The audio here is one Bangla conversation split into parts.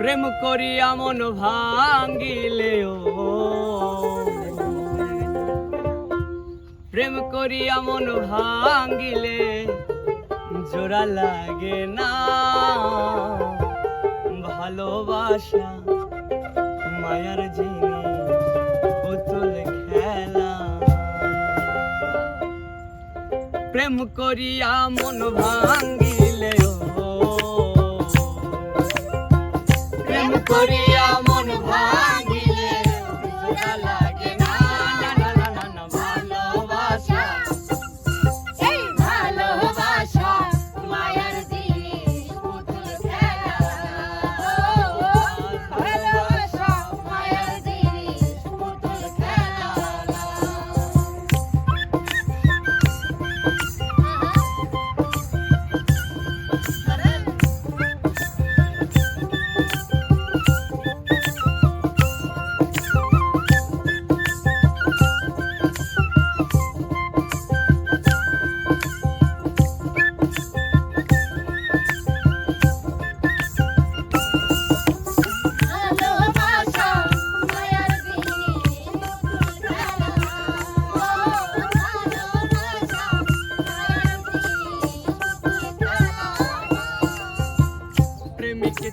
প্রেম করিয়া মন ভাঙ্গিলেও প্রেম করিয়া মন ভাঙ্গিলে জোড়া লাগে না ভালোবাসা মায়ার জিনিস পুতুল খেলা প্রেম করিয়া মন ভাঙ্গিলেও প্রেম করিয়া মন ভাঙ্গিলে জোড়া লাগে না ভালোবাসা এই ভালোবাসা মায়ার জিনিস পুতুল খেলা ভালোবাসা মায়ার জিনিস পুতুল খেলা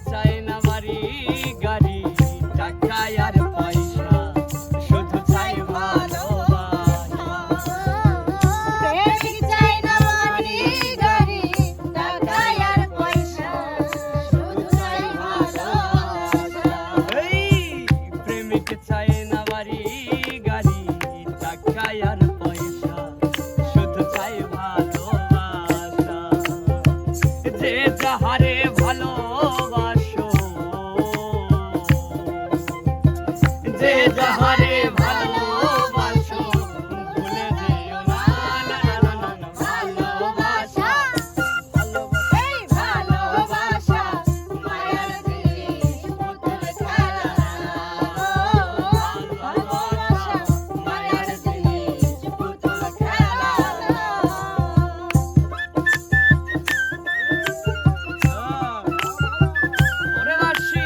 চাই না বাড়ি গাড়ি টাকা আর পয়সা শুধু চাই ভালোবাসা প্রেমিক চাই না বাড়ি গাড়ি টাকা আর পয়সা শুধু চাই ভালোবাসা এই প্রেমিক চাই না বাড়ি গাড়ি টাকা আর পয়সা শুধু চাই ভালোবাসা যে যাহারে ভালো যে যাহারে ভালোবাসো ভুলে যেও না ভালোবাসা এই ভালোবাসা মায়ার জিনিস পুতুল খেলা ভালোবাসা মায়ার জিনিস পুতুল খেলা ওরে বাসি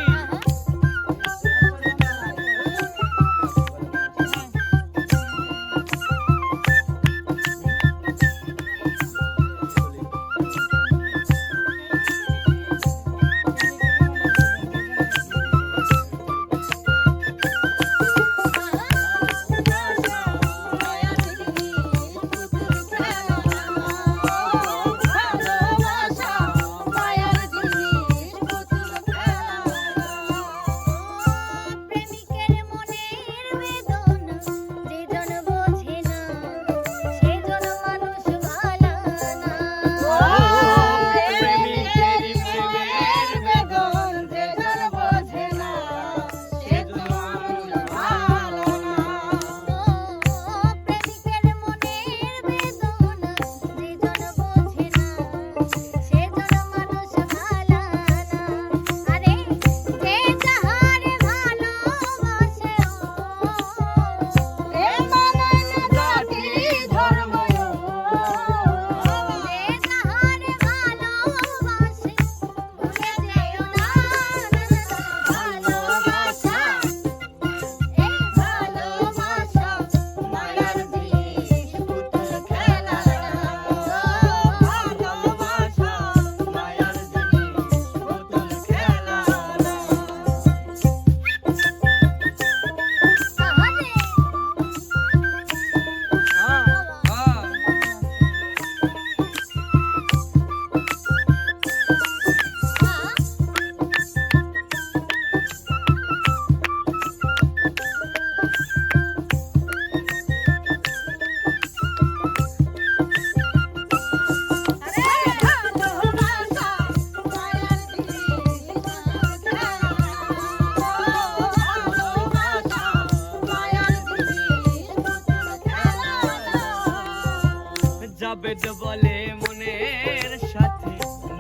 জাবেদ বলে মনের সাথে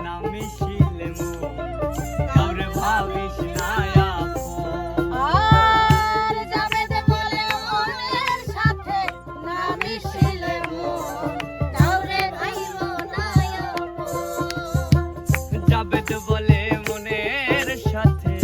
না মিশিলে মন কাউরে ভাবিস না আর জাবেদ বলে মনের সাথে না মিশিলে মন কাউরে ভাইব না জাবেদ বলে মনের সাথে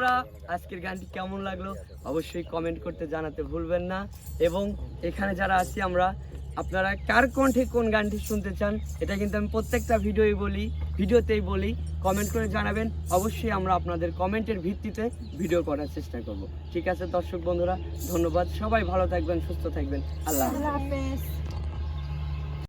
বন্ধুরা, আজকের গানটি কেমন লাগলো অবশ্যই কমেন্ট করতে জানাতে ভুলবেন না। এবং এখানে যারা আছি আমরা, আপনারা কার কণ্ঠে কোন গানটি শুনতে চান এটা কিন্তু আমি প্রত্যেকটা ভিডিওতেই বলি, কমেন্ট করে জানাবেন। অবশ্যই আমরা আপনাদের কমেন্টের ভিত্তিতে ভিডিও করার চেষ্টা করব। ঠিক আছে দর্শক বন্ধুরা, ধন্যবাদ। সবাই ভালো থাকবেন, সুস্থ থাকবেন। আল্লাহ হাফেজ। আল্লাহ হাফেজ।